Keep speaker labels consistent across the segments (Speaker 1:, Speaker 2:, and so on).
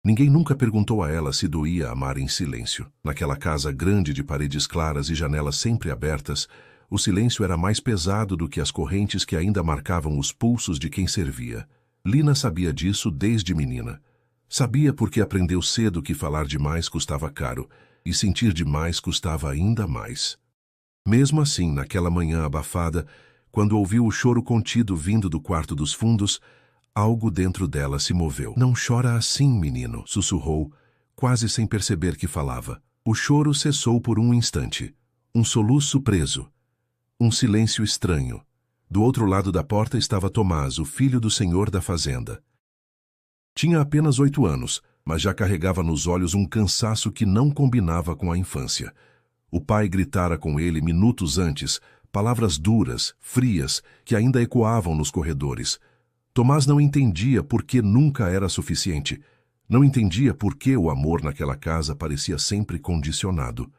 Speaker 1: Ninguém nunca perguntou a ela se doía amar em silêncio. Naquela casa grande de paredes claras e janelas sempre abertas, o silêncio era mais pesado do que as correntes que ainda marcavam os pulsos de quem servia. Lina sabia disso desde menina. Sabia porque aprendeu cedo que falar demais custava caro, e sentir demais custava ainda mais. Mesmo assim, naquela manhã abafada, quando ouviu o choro contido vindo do quarto dos fundos, algo dentro dela se moveu. "Não chora assim, menino", sussurrou, quase sem perceber que falava. O choro cessou por um instante. Um soluço preso. Um silêncio estranho. Do outro lado da porta estava Tomás, o filho do senhor da fazenda. Tinha apenas 8 anos, mas já carregava nos olhos um cansaço que não combinava com a infância. O pai gritara com ele minutos antes, palavras duras, frias, que ainda ecoavam nos corredores. Tomás não entendia por que nunca era suficiente. Não entendia por que o amor naquela casa parecia sempre condicionado.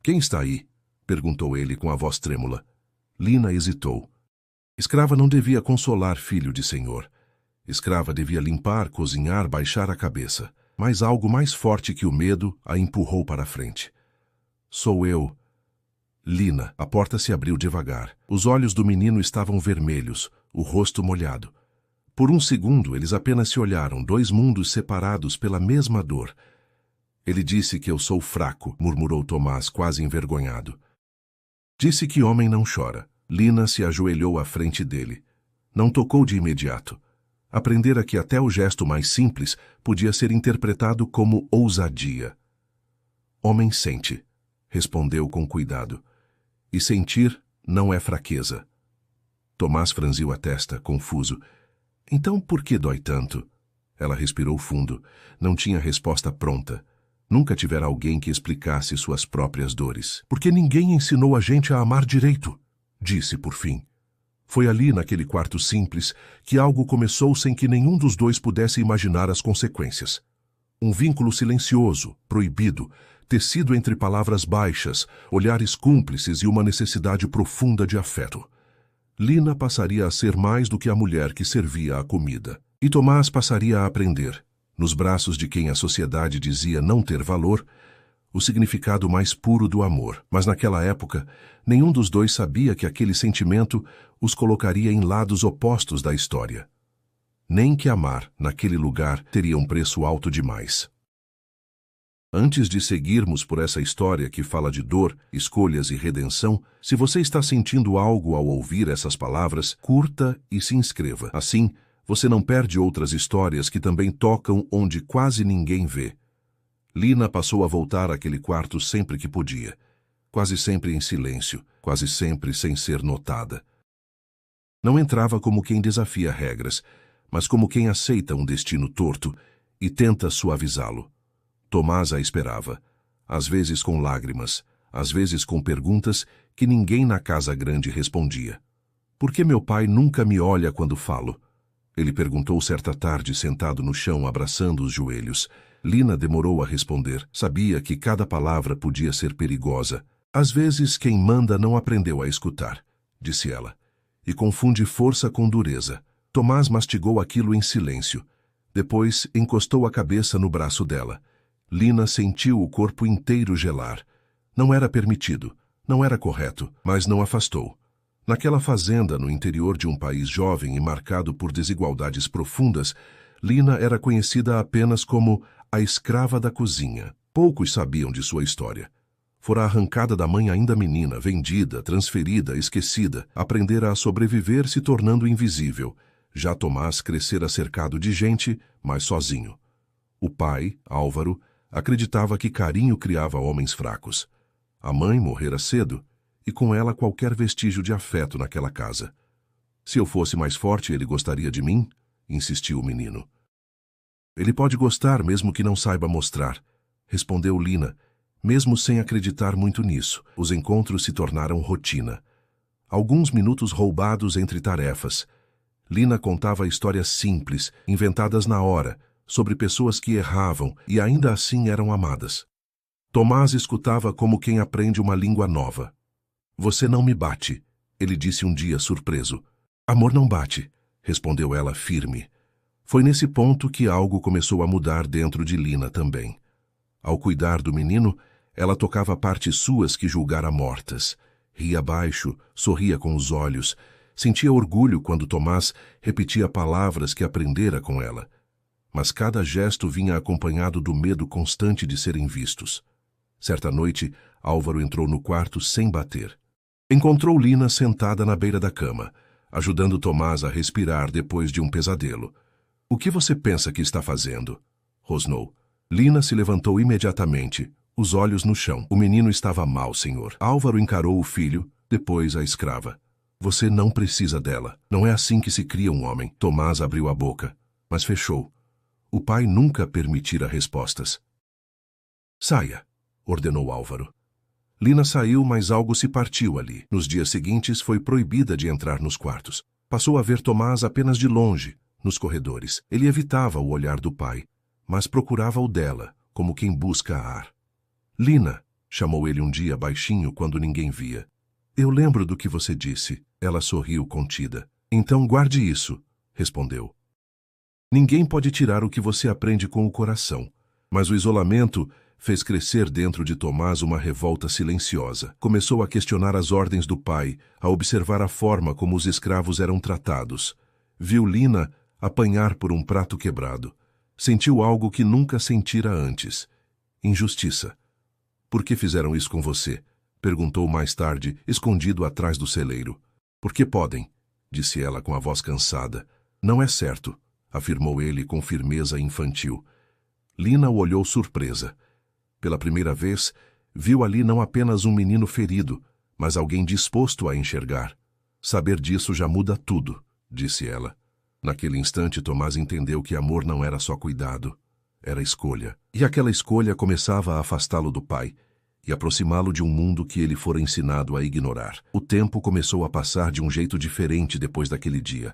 Speaker 1: "Quem está aí?" perguntou ele com a voz trêmula. Lina hesitou. Escrava não devia consolar filho de senhor. Escrava devia limpar, cozinhar, baixar a cabeça. Mas algo mais forte que o medo a empurrou para a frente. "Sou eu." Lina, a porta se abriu devagar. Os olhos do menino estavam vermelhos, o rosto molhado. Por um segundo, eles apenas se olharam, dois mundos separados pela mesma dor. "Ele disse que eu sou fraco", murmurou Tomás, quase envergonhado. "Disse que homem não chora." Lina se ajoelhou à frente dele. Não tocou de imediato. Aprendera que até o gesto mais simples podia ser interpretado como ousadia. "Homem sente", respondeu com cuidado. "E sentir não é fraqueza." Tomás franziu a testa, confuso. "Então por que dói tanto?" Ela respirou fundo. Não tinha resposta pronta. Nunca tivera alguém que explicasse suas próprias dores. "Porque ninguém ensinou a gente a amar direito", disse por fim. Foi ali, naquele quarto simples, que algo começou sem que nenhum dos dois pudesse imaginar as consequências. Um vínculo silencioso, proibido, tecido entre palavras baixas, olhares cúmplices e uma necessidade profunda de afeto. Lina passaria a ser mais do que a mulher que servia a comida. E Tomás passaria a aprender, nos braços de quem a sociedade dizia não ter valor, o significado mais puro do amor. Mas naquela época, nenhum dos dois sabia que aquele sentimento os colocaria em lados opostos da história. Nem que amar, naquele lugar, teria um preço alto demais. Antes de seguirmos por essa história que fala de dor, escolhas e redenção, se você está sentindo algo ao ouvir essas palavras, curta e se inscreva. Assim, você não perde outras histórias que também tocam onde quase ninguém vê. Lina passou a voltar àquele quarto sempre que podia, quase sempre em silêncio, quase sempre sem ser notada. Não entrava como quem desafia regras, mas como quem aceita um destino torto e tenta suavizá-lo. Tomás a esperava, às vezes com lágrimas, às vezes com perguntas que ninguém na casa grande respondia. "Por que meu pai nunca me olha quando falo?" Ele perguntou certa tarde, sentado no chão, abraçando os joelhos. Lina demorou a responder. Sabia que cada palavra podia ser perigosa. "Às vezes quem manda não aprendeu a escutar", disse ela, "e confunde força com dureza." Tomás mastigou aquilo em silêncio. Depois encostou a cabeça no braço dela. Lina sentiu o corpo inteiro gelar. Não era permitido, não era correto, mas não afastou. Naquela fazenda, no interior de um país jovem e marcado por desigualdades profundas, Lina era conhecida apenas como a escrava da cozinha. Poucos sabiam de sua história. Fora arrancada da mãe ainda menina, vendida, transferida, esquecida, aprendera a sobreviver se tornando invisível. Já Tomás crescera cercado de gente, mas sozinho. O pai, Álvaro, acreditava que carinho criava homens fracos. A mãe morrera cedo, e com ela qualquer vestígio de afeto naquela casa. "Se eu fosse mais forte, ele gostaria de mim?" insistiu o menino. "Ele pode gostar, mesmo que não saiba mostrar", respondeu Lina, mesmo sem acreditar muito nisso. Os encontros se tornaram rotina. Alguns minutos roubados entre tarefas. Lina contava histórias simples, inventadas na hora, sobre pessoas que erravam e ainda assim eram amadas. Tomás escutava como quem aprende uma língua nova. "Você não me bate", ele disse um dia surpreso. "Amor não bate", respondeu ela firme. Foi nesse ponto que algo começou a mudar dentro de Lina também. Ao cuidar do menino, ela tocava partes suas que julgara mortas. Ria baixo, sorria com os olhos, sentia orgulho quando Tomás repetia palavras que aprendera com ela. Mas cada gesto vinha acompanhado do medo constante de serem vistos. Certa noite, Álvaro entrou no quarto sem bater. Encontrou Lina sentada na beira da cama, ajudando Tomás a respirar depois de um pesadelo. "O que você pensa que está fazendo?" rosnou. Lina se levantou imediatamente, os olhos no chão. "O menino estava mal, senhor." Álvaro encarou o filho, depois a escrava. "Você não precisa dela. Não é assim que se cria um homem." Tomás abriu a boca, mas fechou. O pai nunca permitira respostas. "Saia", ordenou Álvaro. Lina saiu, mas algo se partiu ali. Nos dias seguintes, foi proibida de entrar nos quartos. Passou a ver Tomás apenas de longe, nos corredores. Ele evitava o olhar do pai, mas procurava o dela, como quem busca ar. "Lina", chamou ele um dia baixinho quando ninguém via. "Eu lembro do que você disse." Ela sorriu contida. "Então guarde isso", respondeu. "Ninguém pode tirar o que você aprende com o coração." Mas o isolamento fez crescer dentro de Tomás uma revolta silenciosa. Começou a questionar as ordens do pai, a observar a forma como os escravos eram tratados. Viu Lina apanhar por um prato quebrado. Sentiu algo que nunca sentira antes. Injustiça. "Por que fizeram isso com você?" perguntou mais tarde, escondido atrás do celeiro. "Porque podem", disse ela com a voz cansada. "Não é certo", afirmou ele com firmeza infantil. Lina o olhou surpresa. Pela primeira vez, viu ali não apenas um menino ferido, mas alguém disposto a enxergar. "Saber disso já muda tudo", disse ela. Naquele instante, Tomás entendeu que amor não era só cuidado, era escolha. E aquela escolha começava a afastá-lo do pai e aproximá-lo de um mundo que ele fora ensinado a ignorar. O tempo começou a passar de um jeito diferente depois daquele dia.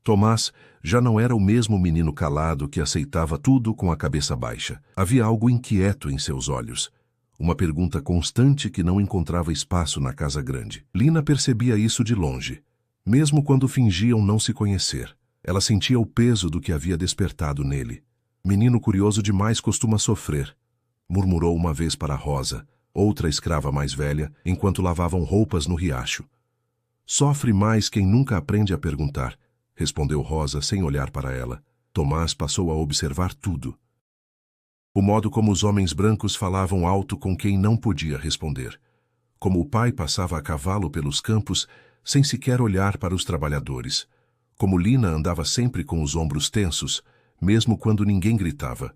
Speaker 1: Tomás já não era o mesmo menino calado que aceitava tudo com a cabeça baixa. Havia algo inquieto em seus olhos. Uma pergunta constante que não encontrava espaço na casa grande. Lina percebia isso de longe, mesmo quando fingiam não se conhecer. Ela sentia o peso do que havia despertado nele. "Menino curioso demais costuma sofrer", murmurou uma vez para Rosa, outra escrava mais velha, enquanto lavavam roupas no riacho. "Sofre mais quem nunca aprende a perguntar", respondeu Rosa sem olhar para ela. Tomás passou a observar tudo. O modo como os homens brancos falavam alto com quem não podia responder. Como o pai passava a cavalo pelos campos sem sequer olhar para os trabalhadores. Como Lina andava sempre com os ombros tensos, mesmo quando ninguém gritava.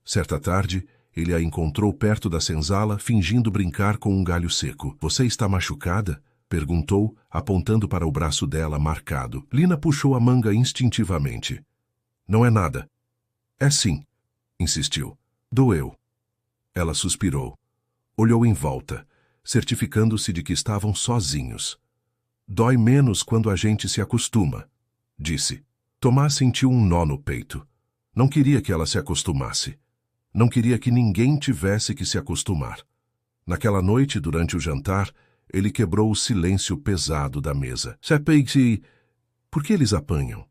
Speaker 1: Certa tarde, ele a encontrou perto da senzala, fingindo brincar com um galho seco. "Você está machucada?" perguntou, apontando para o braço dela marcado. Lina puxou a manga instintivamente. "Não é nada." "É sim", insistiu. "Doeu." Ela suspirou. Olhou em volta, certificando-se de que estavam sozinhos. "Dói menos quando a gente se acostuma", disse. Tomás sentiu um nó no peito. Não queria que ela se acostumasse. Não queria que ninguém tivesse que se acostumar. Naquela noite, durante o jantar, ele quebrou o silêncio pesado da mesa. "Sapei-se... Por que eles apanham?"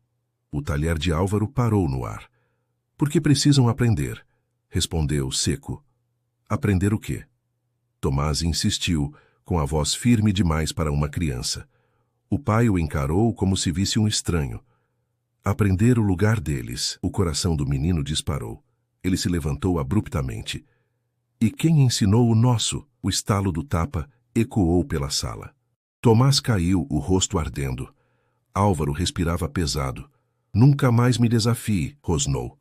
Speaker 1: O talher de Álvaro parou no ar. "Porque precisam aprender", respondeu seco. "Aprender o quê?" Tomás insistiu, com a voz firme demais para uma criança. O pai o encarou como se visse um estranho. "Aprender o lugar deles." O coração do menino disparou. Ele se levantou abruptamente. "E quem ensinou o nosso?" O estalo do tapa ecoou pela sala. Tomás caiu, o rosto ardendo. Álvaro respirava pesado. "Nunca mais me desafie", rosnou.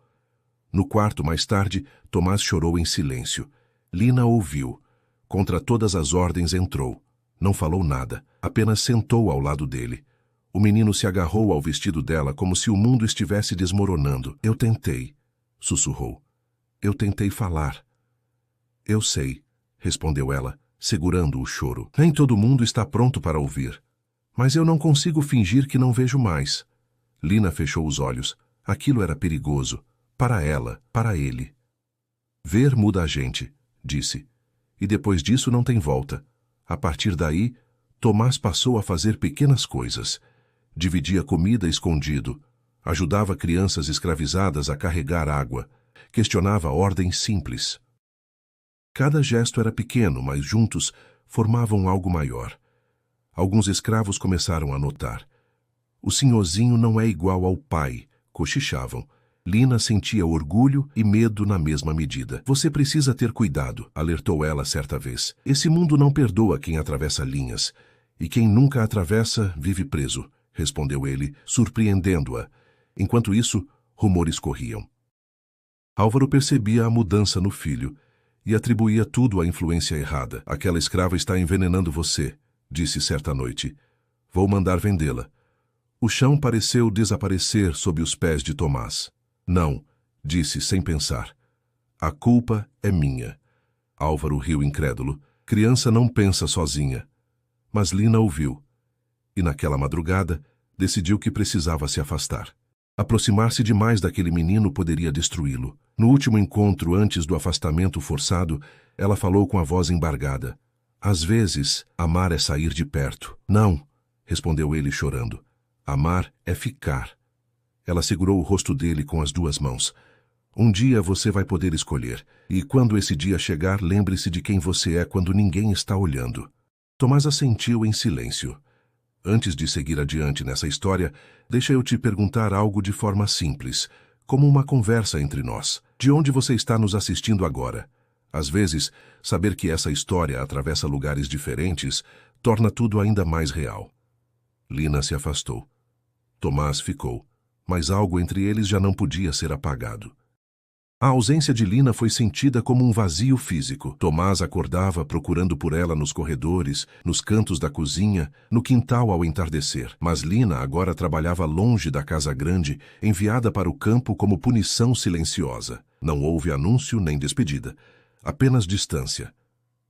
Speaker 1: No quarto, mais tarde, Tomás chorou em silêncio. Lina ouviu. Contra todas as ordens entrou. Não falou nada, apenas sentou ao lado dele. O menino se agarrou ao vestido dela como se o mundo estivesse desmoronando. "Eu tentei", sussurrou. "Eu tentei falar." "Eu sei", respondeu ela, segurando o choro. "Nem todo mundo está pronto para ouvir. Mas eu não consigo fingir que não vejo mais." Lina fechou os olhos. Aquilo era perigoso. Para ela, para ele. "Ver muda a gente", disse. "E depois disso não tem volta." A partir daí, Tomás passou a fazer pequenas coisas. Dividia comida escondido. Ajudava crianças escravizadas a carregar água. Questionava ordens simples. Cada gesto era pequeno, mas juntos formavam algo maior. Alguns escravos começaram a notar. O senhorzinho não é igual ao pai, cochichavam. Lina sentia orgulho e medo na mesma medida. Você precisa ter cuidado, alertou ela certa vez. Esse mundo não perdoa quem atravessa linhas, e quem nunca atravessa vive preso, respondeu ele, surpreendendo-a. Enquanto isso, rumores corriam. Álvaro percebia a mudança no filho e atribuía tudo à influência errada. Aquela escrava está envenenando você, disse certa noite. Vou mandar vendê-la. O chão pareceu desaparecer sob os pés de Tomás. Não, disse sem pensar. A culpa é minha. Álvaro riu incrédulo. Criança não pensa sozinha. Mas Lina ouviu. E naquela madrugada, decidiu que precisava se afastar. Aproximar-se demais daquele menino poderia destruí-lo. No último encontro, antes do afastamento forçado, ela falou com a voz embargada. Às vezes, amar é sair de perto. Não, respondeu ele chorando. Amar é ficar. Ela segurou o rosto dele com as duas mãos. Um dia você vai poder escolher, e quando esse dia chegar, lembre-se de quem você é quando ninguém está olhando. Tomás assentiu em silêncio. Antes de seguir adiante nessa história, deixa eu te perguntar algo de forma simples, como uma conversa entre nós. De onde você está nos assistindo agora? Às vezes, saber que essa história atravessa lugares diferentes torna tudo ainda mais real. Lina se afastou. Tomás ficou, mas algo entre eles já não podia ser apagado. A ausência de Lina foi sentida como um vazio físico. Tomás acordava procurando por ela nos corredores, nos cantos da cozinha, no quintal ao entardecer. Mas Lina agora trabalhava longe da casa grande, enviada para o campo como punição silenciosa. Não houve anúncio nem despedida, apenas distância.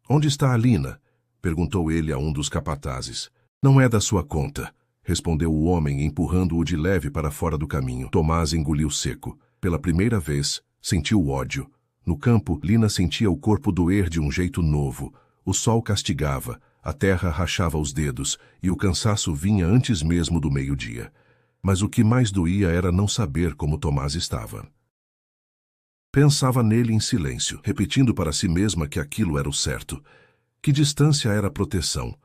Speaker 1: Onde está a Lina? Perguntou ele a um dos capatazes. Não é da sua conta, respondeu o homem, empurrando-o de leve para fora do caminho. Tomás engoliu seco. Pela primeira vez, sentiu ódio. No campo, Lina sentia o corpo doer de um jeito novo. O sol castigava, a terra rachava os dedos e o cansaço vinha antes mesmo do meio-dia. Mas o que mais doía era não saber como Tomás estava. Pensava nele em silêncio, repetindo para si mesma que aquilo era o certo. Que distância era a proteção.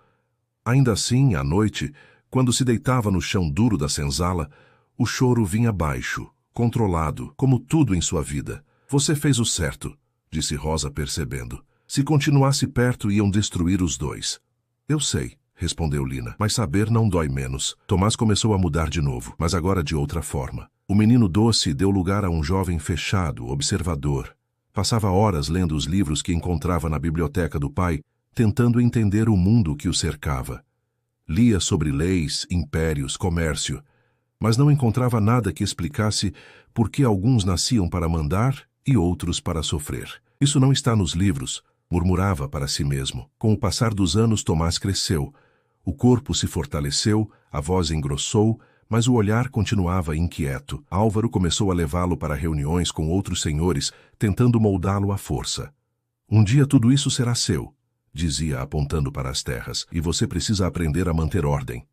Speaker 1: Ainda assim, à noite, quando se deitava no chão duro da senzala, o choro vinha baixo, controlado, como tudo em sua vida. Você fez o certo, disse Rosa percebendo. Se continuasse perto, iam destruir os dois. Eu sei, respondeu Lina, mas saber não dói menos. Tomás começou a mudar de novo, mas agora de outra forma. O menino doce deu lugar a um jovem fechado, observador. Passava horas lendo os livros que encontrava na biblioteca do pai, tentando entender o mundo que o cercava. Lia sobre leis, impérios, comércio, mas não encontrava nada que explicasse por que alguns nasciam para mandar e outros para sofrer. Isso não está nos livros, murmurava para si mesmo. Com o passar dos anos, Tomás cresceu. O corpo se fortaleceu, a voz engrossou, mas o olhar continuava inquieto. Álvaro começou a levá-lo para reuniões com outros senhores, tentando moldá-lo à força. Um dia tudo isso será seu, dizia apontando para as terras, e você precisa aprender a manter ordem.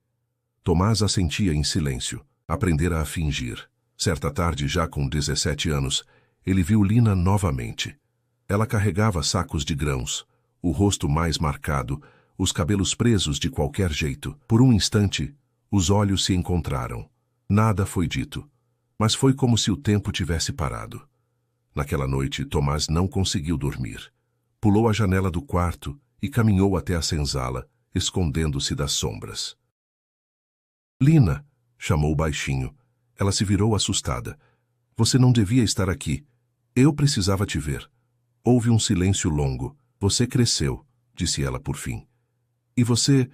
Speaker 1: Tomás assentia em silêncio. Aprendera a fingir. Certa tarde, já com 17 anos, ele viu Lina novamente. Ela carregava sacos de grãos, o rosto mais marcado, os cabelos presos de qualquer jeito. Por um instante, os olhos se encontraram. Nada foi dito, mas foi como se o tempo tivesse parado. Naquela noite, Tomás não conseguiu dormir. Pulou a janela do quarto e caminhou até a senzala, escondendo-se das sombras. Lina, chamou baixinho. Ela se virou assustada. Você não devia estar aqui. Eu precisava te ver. Houve um silêncio longo. Você cresceu, disse ela por fim. E você...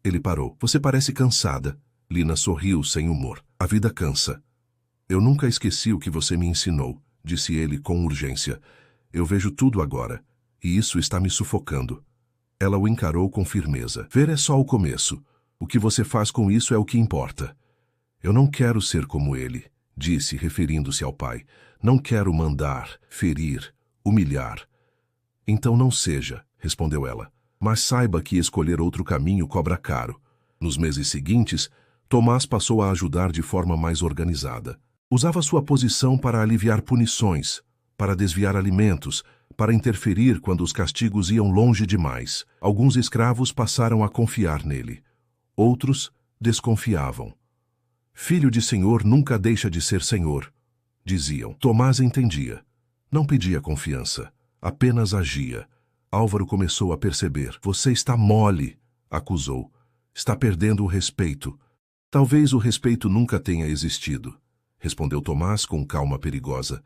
Speaker 1: Ele parou. Você parece cansada. Lina sorriu sem humor. A vida cansa. Eu nunca esqueci o que você me ensinou, disse ele com urgência. Eu vejo tudo agora, e isso está me sufocando. Ela o encarou com firmeza. Ver é só o começo. O que você faz com isso é o que importa. Eu não quero ser como ele, disse, referindo-se ao pai. Não quero mandar, ferir, humilhar. Então não seja, respondeu ela. Mas saiba que escolher outro caminho cobra caro. Nos meses seguintes, Tomás passou a ajudar de forma mais organizada. Usava sua posição para aliviar punições, para desviar alimentos, para interferir quando os castigos iam longe demais. Alguns escravos passaram a confiar nele. Outros desconfiavam. Filho de senhor nunca deixa de ser senhor, diziam. Tomás entendia. Não pedia confiança, apenas agia. Álvaro começou a perceber. Você está mole, acusou. Está perdendo o respeito. Talvez o respeito nunca tenha existido, respondeu Tomás com calma perigosa.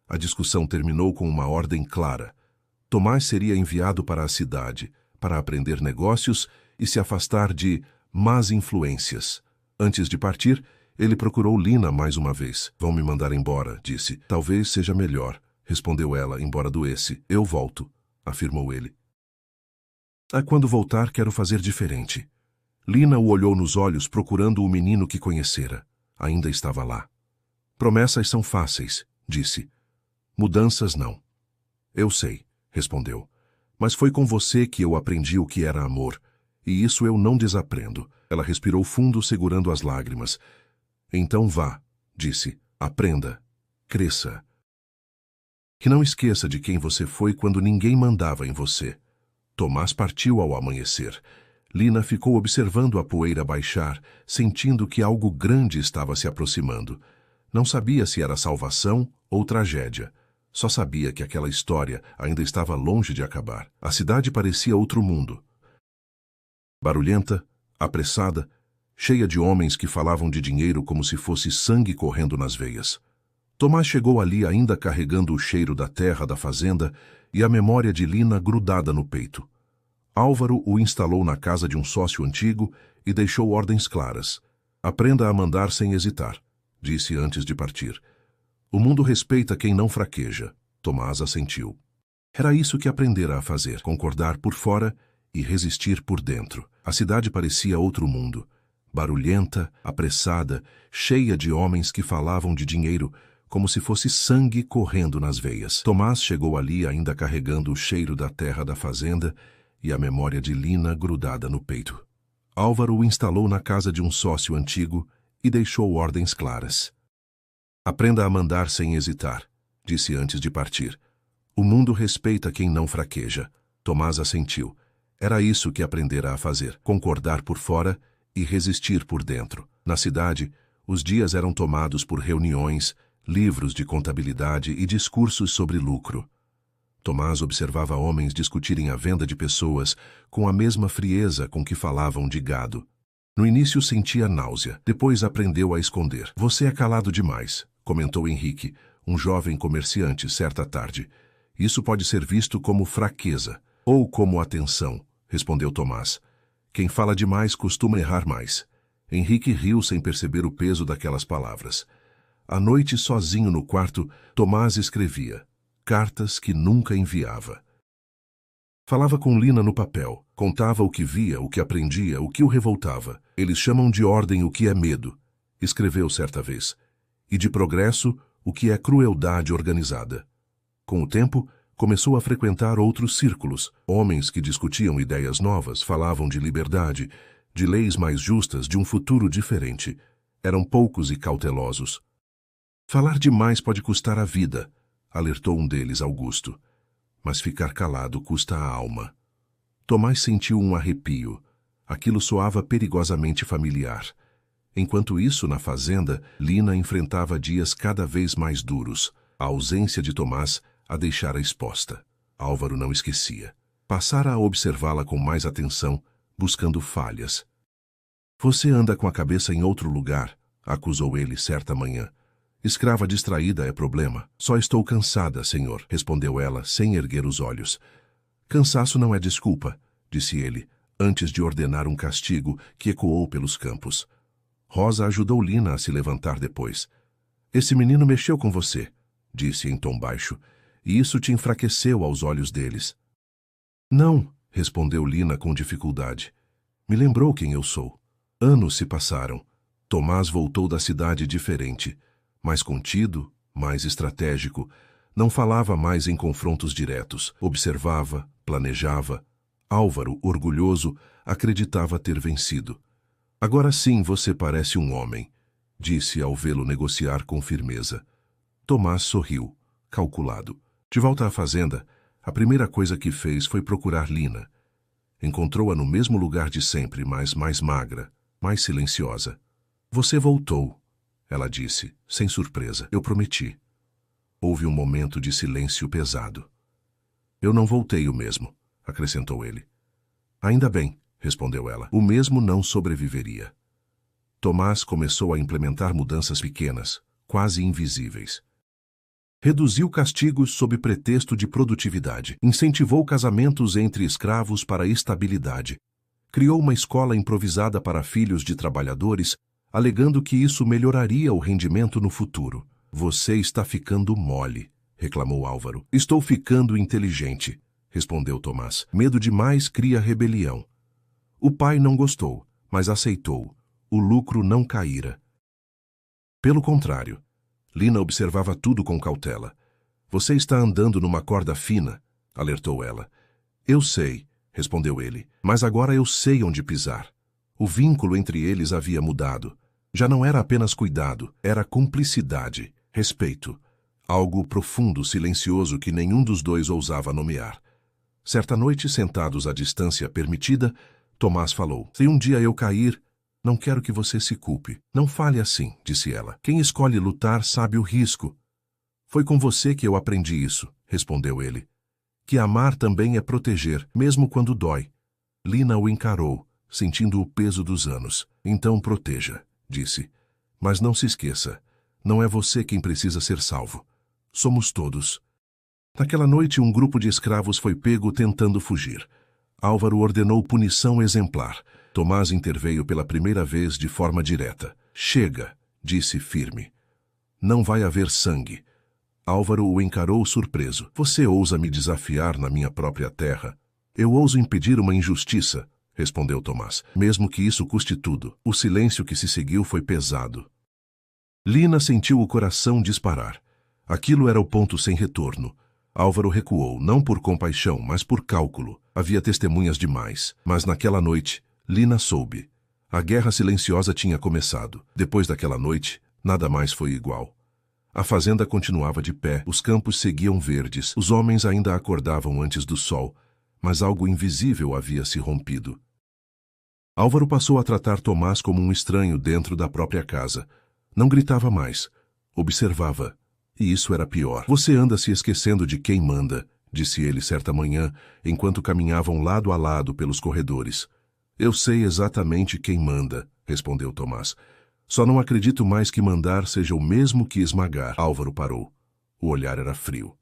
Speaker 1: A discussão terminou com uma ordem clara. Tomás seria enviado para a cidade, para aprender negócios e se afastar de más influências. Antes de partir, ele procurou Lina mais uma vez. Vão me mandar embora, disse. Talvez seja melhor, respondeu ela, embora doesse. Eu volto, afirmou ele. Quando voltar, quero fazer diferente. Lina o olhou nos olhos procurando o menino que conhecera. Ainda estava lá. Promessas são fáceis, disse. Mudanças não. Eu sei, respondeu. Mas foi com você que eu aprendi o que era amor. E isso eu não desaprendo. Ela respirou fundo, segurando as lágrimas. Então vá, disse. Aprenda. Cresça. E não esqueça de quem você foi quando ninguém mandava em você. Tomás partiu ao amanhecer. Lina ficou observando a poeira baixar, sentindo que algo grande estava se aproximando. Não sabia se era salvação ou tragédia. Só sabia que aquela história ainda estava longe de acabar. A cidade parecia outro mundo. Barulhenta, apressada, cheia de homens que falavam de dinheiro como se fosse sangue correndo nas veias. Tomás chegou ali ainda carregando o cheiro da terra da fazenda e a memória de Lina grudada no peito. Álvaro o instalou na casa de um sócio antigo e deixou ordens claras. Aprenda a mandar sem hesitar, disse antes de partir. O mundo respeita quem não fraqueja. Tomás assentiu. Era isso que aprendera a fazer, concordar por fora e resistir por dentro. A cidade parecia outro mundo. Barulhenta, apressada, cheia de homens que falavam de dinheiro, como se fosse sangue correndo nas veias. Tomás chegou ali ainda carregando o cheiro da terra da fazenda e a memória de Lina grudada no peito. Álvaro o instalou na casa de um sócio antigo e deixou ordens claras. Aprenda a mandar sem hesitar, disse antes de partir. O mundo respeita quem não fraqueja. Tomás assentiu. Era isso que aprendera a fazer, concordar por fora e resistir por dentro. Na cidade, os dias eram tomados por reuniões, livros de contabilidade e discursos sobre lucro. Tomás observava homens discutirem a venda de pessoas com a mesma frieza com que falavam de gado. No início sentia náusea, depois aprendeu a esconder. Você é calado demais, comentou Henrique, um jovem comerciante, certa tarde. Isso pode ser visto como fraqueza, ou como atenção, respondeu Tomás. Quem fala demais costuma errar mais. Henrique riu sem perceber o peso daquelas palavras. À noite, sozinho no quarto, Tomás escrevia cartas que nunca enviava. Falava com Lina no papel, contava o que via, o que aprendia, o que o revoltava. Eles chamam de ordem o que é medo, escreveu certa vez, e de progresso o que é crueldade organizada. Com o tempo, começou a frequentar outros círculos. Homens que discutiam ideias novas, falavam de liberdade, de leis mais justas, de um futuro diferente. Eram poucos e cautelosos. Falar demais pode custar a vida, alertou um deles, Augusto. Mas ficar calado custa a alma. Tomás sentiu um arrepio. Aquilo soava perigosamente familiar. Enquanto isso, na fazenda, Lina enfrentava dias cada vez mais duros. A ausência de Tomás a deixara exposta. Álvaro não esquecia. Passara a observá-la com mais atenção, buscando falhas. Você anda com a cabeça em outro lugar, acusou ele certa manhã. Escrava distraída é problema. Só estou cansada, senhor, respondeu ela, sem erguer os olhos. Cansaço não é desculpa, disse ele, antes de ordenar um castigo que ecoou pelos campos. Rosa ajudou Lina a se levantar depois. Esse menino mexeu com você, disse em tom baixo, e isso te enfraqueceu aos olhos deles. Não, respondeu Lina com dificuldade. Me lembrou quem eu sou. Anos se passaram. Tomás voltou da cidade diferente. Mais contido, mais estratégico, não falava mais em confrontos diretos, observava, planejava. Álvaro, orgulhoso, acreditava ter vencido. Agora sim você parece um homem, disse ao vê-lo negociar com firmeza. Tomás sorriu, calculado. De volta à fazenda, a primeira coisa que fez foi procurar Lina. Encontrou-a no mesmo lugar de sempre, mas mais magra, mais silenciosa. Você voltou, ela disse, sem surpresa. Eu prometi. Houve um momento de silêncio pesado. Eu não voltei o mesmo, acrescentou ele. Ainda bem, respondeu ela. O mesmo não sobreviveria. Tomás começou a implementar mudanças pequenas, quase invisíveis. Reduziu castigos sob pretexto de produtividade. Incentivou casamentos entre escravos para estabilidade. Criou uma escola improvisada para filhos de trabalhadores, alegando que isso melhoraria o rendimento no futuro. Você está ficando mole, reclamou Álvaro. Estou ficando inteligente, respondeu Tomás. Medo demais cria rebelião. O pai não gostou, mas aceitou. O lucro não caíra. Pelo contrário, Lina observava tudo com cautela. Você está andando numa corda fina, alertou ela. Eu sei, respondeu ele, mas agora eu sei onde pisar. O vínculo entre eles havia mudado. Já não era apenas cuidado, era cumplicidade, respeito. Algo profundo, silencioso que nenhum dos dois ousava nomear. Certa noite, sentados à distância permitida, Tomás falou. Se um dia eu cair, não quero que você se culpe. Não fale assim, disse ela. Quem escolhe lutar sabe o risco. Foi com você que eu aprendi isso, respondeu ele. Que amar também é proteger, mesmo quando dói. Lina o encarou, sentindo o peso dos anos. Então proteja, disse. Mas não se esqueça, não é você quem precisa ser salvo. Somos todos. Naquela noite, um grupo de escravos foi pego tentando fugir. Álvaro ordenou punição exemplar. Tomás interveio pela primeira vez de forma direta. Chega, disse firme. Não vai haver sangue. Álvaro o encarou surpreso. Você ousa me desafiar na minha própria terra? Eu ouso impedir uma injustiça, respondeu Tomás, mesmo que isso custe tudo. O silêncio que se seguiu foi pesado. Lina sentiu o coração disparar. Aquilo era o ponto sem retorno. Álvaro recuou, não por compaixão, mas por cálculo. Havia testemunhas demais. Mas naquela noite, Lina soube. A guerra silenciosa tinha começado. Depois daquela noite, nada mais foi igual. A fazenda continuava de pé, os campos seguiam verdes, os homens ainda acordavam antes do sol, mas algo invisível havia se rompido. Álvaro passou a tratar Tomás como um estranho dentro da própria casa. Não gritava mais, observava. E isso era pior. Você anda se esquecendo de quem manda, disse ele certa manhã, enquanto caminhavam lado a lado pelos corredores. Eu sei exatamente quem manda, respondeu Tomás. Só não acredito mais que mandar seja o mesmo que esmagar. Álvaro parou. O olhar era frio.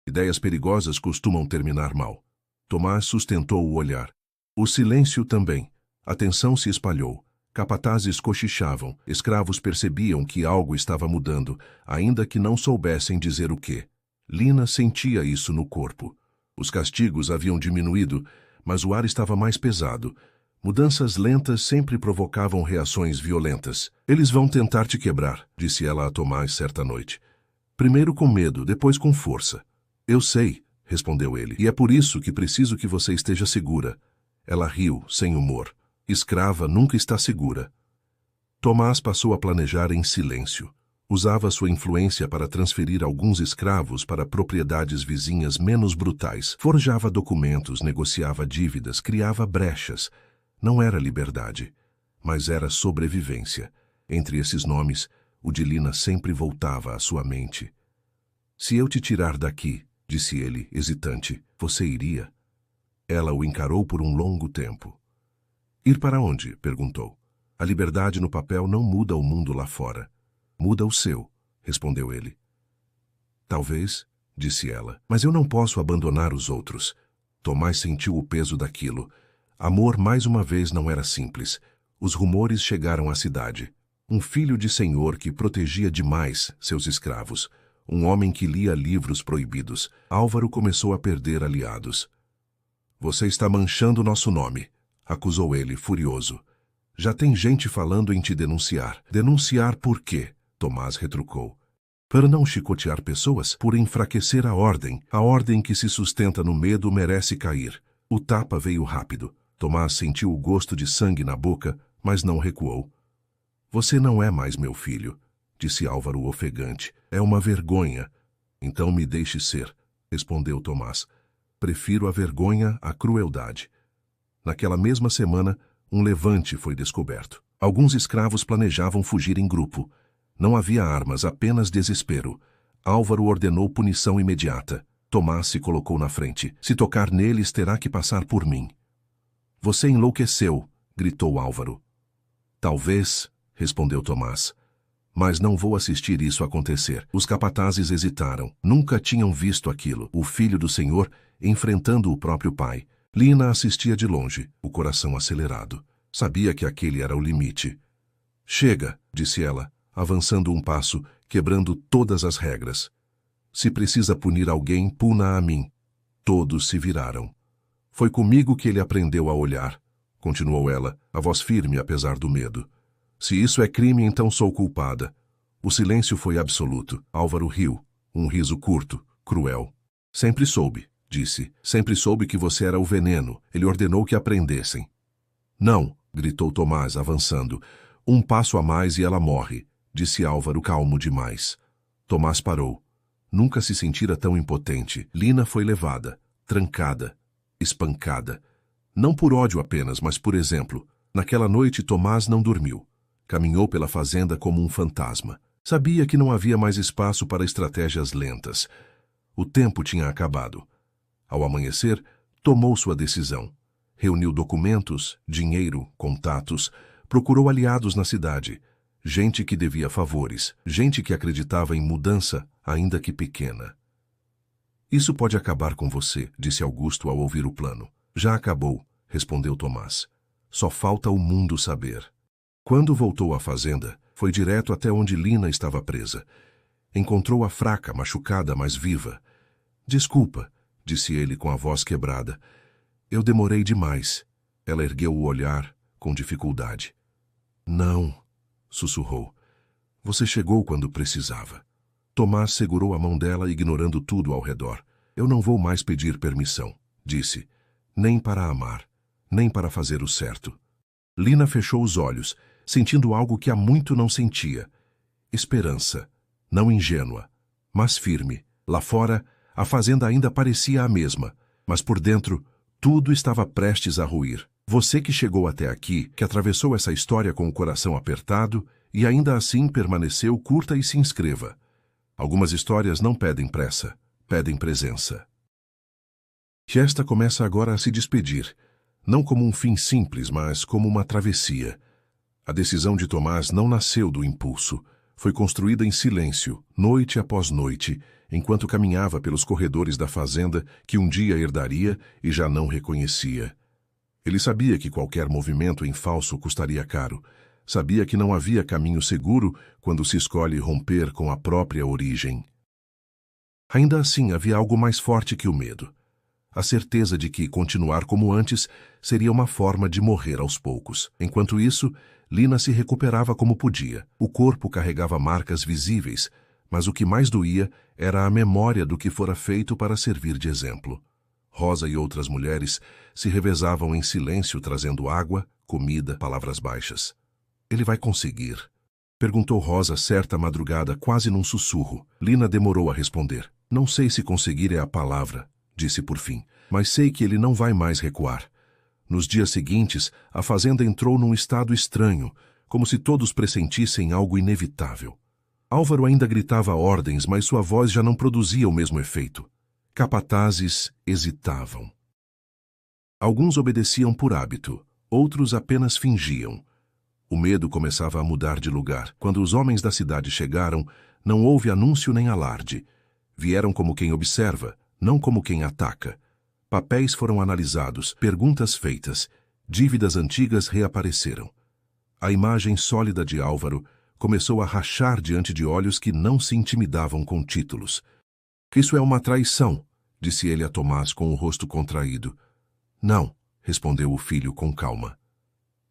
Speaker 1: Ideias perigosas costumam terminar mal. Tomás sustentou o olhar. O silêncio também. A tensão se espalhou. Capatazes cochichavam. Escravos percebiam que algo estava mudando, ainda que não soubessem dizer o quê. Lina sentia isso no corpo. Os castigos haviam diminuído, mas o ar estava mais pesado. Mudanças lentas sempre provocavam reações violentas. Eles vão tentar te quebrar, disse ela a Tomás certa noite. Primeiro com medo, depois com força. Eu sei, respondeu ele, e é por isso que preciso que você esteja segura. Ela riu, sem humor. Escrava nunca está segura. Tomás passou a planejar em silêncio. Usava sua influência para transferir alguns escravos para propriedades vizinhas menos brutais. Forjava documentos, negociava dívidas, criava brechas. Não era liberdade, mas era sobrevivência. Entre esses nomes, o de Lina sempre voltava à sua mente. Se eu te tirar daqui, disse ele, hesitante, você iria? Ela o encarou por um longo tempo. Ir para onde? Perguntou. A liberdade no papel não muda o mundo lá fora. Muda o seu, respondeu ele. Talvez, disse ela, mas eu não posso abandonar os outros. Tomás sentiu o peso daquilo. Amor mais uma vez não era simples. Os rumores chegaram à cidade. Um filho de senhor que protegia demais seus escravos. Um homem que lia livros proibidos. Álvaro começou a perder aliados. Você está manchando nosso nome, acusou ele, furioso. Já tem gente falando em te denunciar. Denunciar por quê? Tomás retrucou. Para não chicotear pessoas, por enfraquecer a ordem que se sustenta no medo merece cair. O tapa veio rápido. Tomás sentiu o gosto de sangue na boca, mas não recuou. Você não é mais meu filho, disse Álvaro ofegante. É uma vergonha. Então me deixe ser, respondeu Tomás. Prefiro a vergonha à crueldade. Naquela mesma semana, um levante foi descoberto. Alguns escravos planejavam fugir em grupo. Não havia armas, apenas desespero. Álvaro ordenou punição imediata. Tomás se colocou na frente. Se tocar neles, terá que passar por mim. Você enlouqueceu, gritou Álvaro. Talvez, respondeu Tomás. Mas não vou assistir isso acontecer. Os capatazes hesitaram. Nunca tinham visto aquilo. O filho do senhor enfrentando o próprio pai. Lina assistia de longe, o coração acelerado. Sabia que aquele era o limite. Chega, disse ela, avançando um passo, quebrando todas as regras. Se precisa punir alguém, puna a mim. Todos se viraram. Foi comigo que ele aprendeu a olhar, continuou ela, a voz firme apesar do medo. Se isso é crime, então sou culpada. O silêncio foi absoluto. Álvaro riu, um riso curto, cruel. Sempre soube, disse. Sempre soube que você era o veneno. Ele ordenou que aprendessem. Não, gritou Tomás, avançando. Um passo a mais e ela morre, disse Álvaro calmo demais. Tomás parou. Nunca se sentira tão impotente. Lina foi levada, trancada, espancada. Não por ódio apenas, mas por exemplo. Naquela noite Tomás não dormiu. Caminhou pela fazenda como um fantasma. Sabia que não havia mais espaço para estratégias lentas. O tempo tinha acabado. Ao amanhecer, tomou sua decisão. Reuniu documentos, dinheiro, contatos, procurou aliados na cidade. Gente que devia favores, gente que acreditava em mudança, ainda que pequena. Isso pode acabar com você, disse Augusto ao ouvir o plano. Já acabou, respondeu Tomás. Só falta o mundo saber. Quando voltou à fazenda, foi direto até onde Lina estava presa. Encontrou-a fraca, machucada, mas viva. Desculpa, disse ele com a voz quebrada. Eu demorei demais. Ela ergueu o olhar, com dificuldade. Não, sussurrou. Você chegou quando precisava. Tomás segurou a mão dela, ignorando tudo ao redor. Eu não vou mais pedir permissão, disse. Nem para amar, nem para fazer o certo. Lina fechou os olhos, sentindo algo que há muito não sentia. Esperança, não ingênua, mas firme. Lá fora, a fazenda ainda parecia a mesma, mas por dentro, tudo estava prestes a ruir. Você que chegou até aqui, que atravessou essa história com o coração apertado e ainda assim permaneceu, curta e se inscreva. Algumas histórias não pedem pressa, pedem presença. Esta começa agora a se despedir, não como um fim simples, mas como uma travessia. A decisão de Tomás não nasceu do impulso. Foi construída em silêncio, noite após noite, enquanto caminhava pelos corredores da fazenda que um dia herdaria e já não reconhecia. Ele sabia que qualquer movimento em falso custaria caro. Sabia que não havia caminho seguro quando se escolhe romper com a própria origem. Ainda assim, havia algo mais forte que o medo. A certeza de que continuar como antes seria uma forma de morrer aos poucos. Enquanto isso, Lina se recuperava como podia. O corpo carregava marcas visíveis, mas o que mais doía era a memória do que fora feito para servir de exemplo. Rosa e outras mulheres se revezavam em silêncio, trazendo água, comida, palavras baixas. Ele vai conseguir? Perguntou Rosa certa madrugada, quase num sussurro. Lina demorou a responder. Não sei se conseguir é a palavra, disse por fim, mas sei que ele não vai mais recuar. Nos dias seguintes, a fazenda entrou num estado estranho, como se todos pressentissem algo inevitável. Álvaro ainda gritava ordens, mas sua voz já não produzia o mesmo efeito. Capatazes hesitavam. Alguns obedeciam por hábito, outros apenas fingiam. O medo começava a mudar de lugar. Quando os homens da cidade chegaram, não houve anúncio nem alarde. Vieram como quem observa, não como quem ataca. Papéis foram analisados, perguntas feitas, dívidas antigas reapareceram. A imagem sólida de Álvaro começou a rachar diante de olhos que não se intimidavam com títulos. Isso é uma traição, disse ele a Tomás com o rosto contraído. Não, respondeu o filho com calma.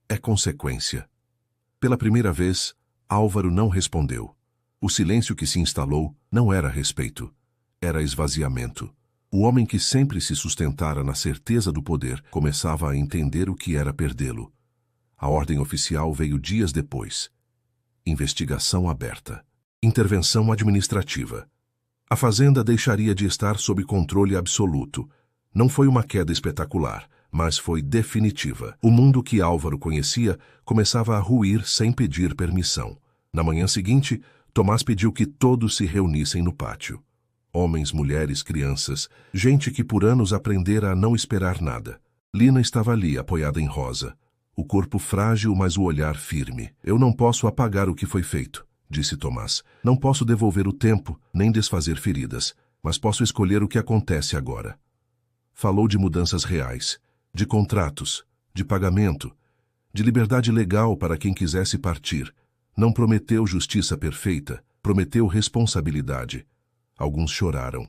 Speaker 1: É consequência. Pela primeira vez, Álvaro não respondeu. O silêncio que se instalou não era respeito, era esvaziamento. O homem que sempre se sustentara na certeza do poder começava a entender o que era perdê-lo. A ordem oficial veio dias depois. Investigação aberta. Intervenção administrativa. A fazenda deixaria de estar sob controle absoluto. Não foi uma queda espetacular, mas foi definitiva. O mundo que Álvaro conhecia começava a ruir sem pedir permissão. Na manhã seguinte, Tomás pediu que todos se reunissem no pátio. Homens, mulheres, crianças, gente que por anos aprendera a não esperar nada. Lina estava ali, apoiada em Rosa. O corpo frágil, mas o olhar firme. Eu não posso apagar o que foi feito, disse Tomás. Não posso devolver o tempo, nem desfazer feridas, mas posso escolher o que acontece agora. Falou de mudanças reais, de contratos, de pagamento, de liberdade legal para quem quisesse partir. Não prometeu justiça perfeita, prometeu responsabilidade. Alguns choraram.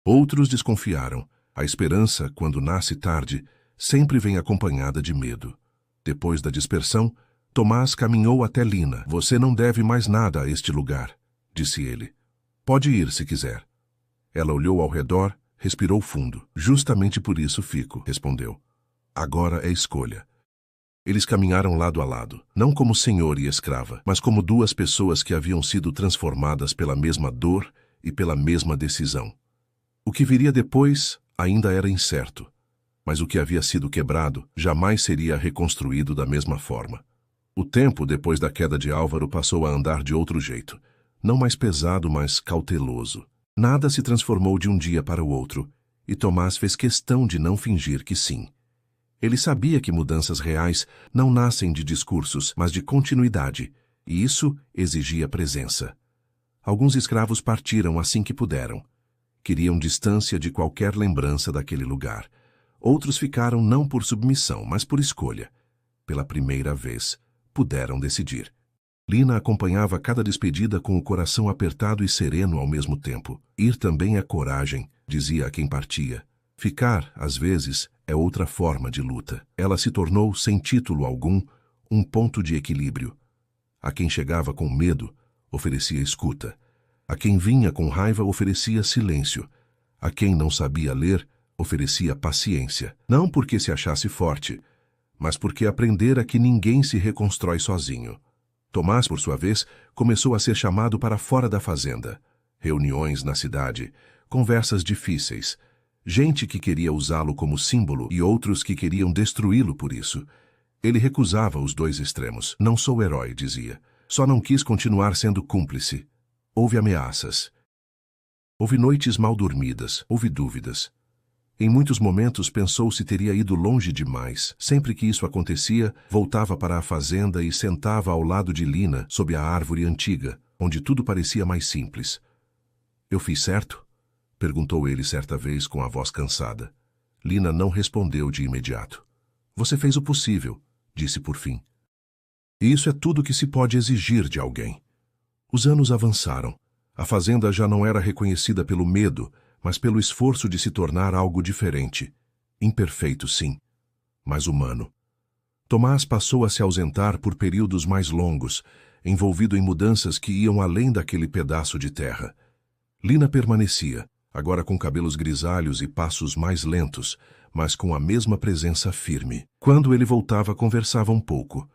Speaker 1: Outros desconfiaram. A esperança, quando nasce tarde, sempre vem acompanhada de medo. Depois da dispersão, Tomás caminhou até Lina. Você não deve mais nada a este lugar, disse ele. Pode ir se quiser. Ela olhou ao redor, respirou fundo. Justamente por isso fico, respondeu. Agora é escolha. Eles caminharam lado a lado, não como senhor e escrava, mas como duas pessoas que haviam sido transformadas pela mesma dor e pela mesma decisão. O que viria depois ainda era incerto, mas o que havia sido quebrado jamais seria reconstruído da mesma forma. O tempo, depois da queda de Álvaro, passou a andar de outro jeito, não mais pesado, mas cauteloso. Nada se transformou de um dia para o outro, e Tomás fez questão de não fingir que sim. Ele sabia que mudanças reais não nascem de discursos, mas de continuidade, e isso exigia presença. Alguns escravos partiram assim que puderam. Queriam distância de qualquer lembrança daquele lugar. Outros ficaram não por submissão, mas por escolha. Pela primeira vez, puderam decidir. Lina acompanhava cada despedida com o coração apertado e sereno ao mesmo tempo. Ir também é coragem, dizia a quem partia. Ficar, às vezes, é outra forma de luta. Ela se tornou, sem título algum, um ponto de equilíbrio. A quem chegava com medo, oferecia escuta. A quem vinha com raiva, oferecia silêncio. A quem não sabia ler, oferecia paciência. Não porque se achasse forte, mas porque aprendera que ninguém se reconstrói sozinho. Tomás, por sua vez, começou a ser chamado para fora da fazenda. Reuniões na cidade, conversas difíceis, gente que queria usá-lo como símbolo e outros que queriam destruí-lo por isso. Ele recusava os dois extremos. Não sou herói, dizia. Só não quis continuar sendo cúmplice. Houve ameaças. Houve noites mal dormidas, houve dúvidas. Em muitos momentos pensou se teria ido longe demais. Sempre que isso acontecia, voltava para a fazenda e sentava ao lado de Lina, sob a árvore antiga, onde tudo parecia mais simples. Eu fiz certo? Perguntou ele certa vez com a voz cansada. Lina não respondeu de imediato. Você fez o possível, disse por fim. E isso é tudo que se pode exigir de alguém. Os anos avançaram. A fazenda já não era reconhecida pelo medo, mas pelo esforço de se tornar algo diferente. Imperfeito, sim, mas humano. Tomás passou a se ausentar por períodos mais longos, envolvido em mudanças que iam além daquele pedaço de terra. Lina permanecia, agora com cabelos grisalhos e passos mais lentos, mas com a mesma presença firme. Quando ele voltava, conversavam pouco.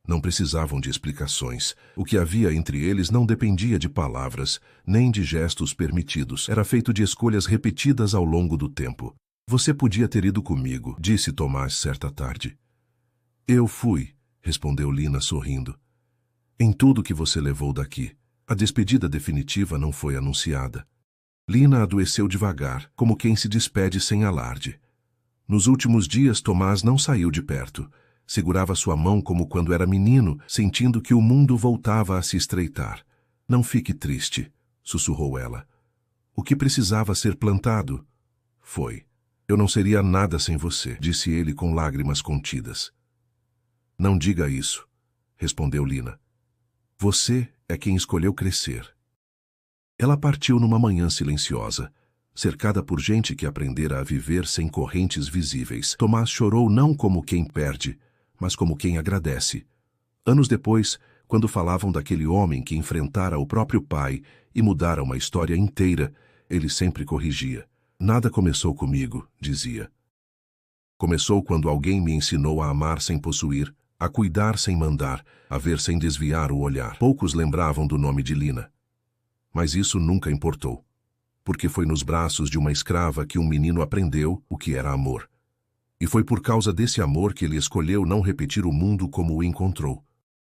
Speaker 1: Não precisavam de explicações. O que havia entre eles não dependia de palavras, nem de gestos permitidos. Era feito de escolhas repetidas ao longo do tempo. Você podia ter ido comigo, disse Tomás certa tarde. Eu fui, respondeu Lina sorrindo. Em tudo que você levou daqui. A despedida definitiva não foi anunciada. Lina adoeceu devagar, como quem se despede sem alarde. Nos últimos dias, Tomás não saiu de perto. Segurava sua mão como quando era menino, sentindo que o mundo voltava a se estreitar. Não fique triste, sussurrou ela. O que precisava ser plantado foi. Eu não seria nada sem você, disse ele com lágrimas contidas. Não diga isso, respondeu Lina. Você é quem escolheu crescer. Ela partiu numa manhã silenciosa, cercada por gente que aprendera a viver sem correntes visíveis. Tomás chorou não como quem perde, mas como quem agradece. Anos depois, quando falavam daquele homem que enfrentara o próprio pai e mudara uma história inteira, ele sempre corrigia. Nada começou comigo, dizia. Começou quando alguém me ensinou a amar sem possuir, a cuidar sem mandar, a ver sem desviar o olhar. Poucos lembravam do nome de Lina. Mas isso nunca importou, porque foi nos braços de uma escrava que um menino aprendeu o que era amor. E foi por causa desse amor que ele escolheu não repetir o mundo como o encontrou.